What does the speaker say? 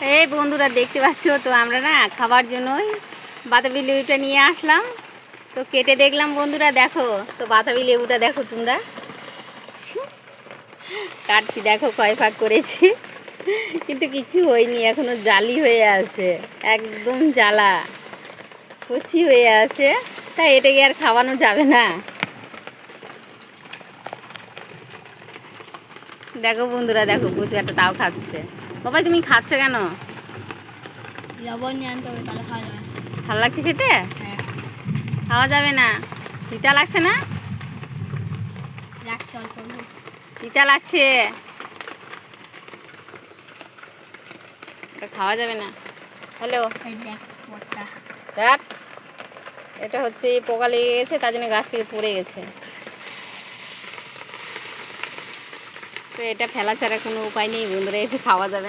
এই বন্ধুরা দেখতে পাচ্ছ তো আমরা না খাবার জন্যই বাতাবি লেবুটা নিয়ে আসলাম। তো কেটে দেখলাম বন্ধুরা, দেখো তো বাতাবি লেবুটা দেখো তোমরা, কাটছি দেখো কয় ভাগ করেছি, কিন্তু কিছু হয়নি, এখনো জালি হয়ে আছে, একদম জ্বালা কচি হয়ে আছে। তাই এটাকে আর খাওয়ানো যাবে না। দেখো বন্ধুরা, দেখো কুচিয়াটা তাও খাচ্ছে। বাবা তুমি খাচ্ছ কেন? লবণ নিয়ে আনতে হবে, তাহলে খাওয়া যাবে। ভালো লাগছে খেতে? হ্যাঁ, খাওয়া যাবে না? তিতা লাগছে না? রাখছি অল্প অল্প। তিতা লাগছে, এটা খাওয়া যাবে না। হ্যালো, এই দেখ বটটা। দেখ এটা হচ্ছে পোকা লেগে গেছে, তার জন্য গাছ থেকে পড়ে গেছে। তো এটা ফেলা ছাড়া কোনো উপায় নেই বন্ধুরা, এটা খাওয়া যাবে না।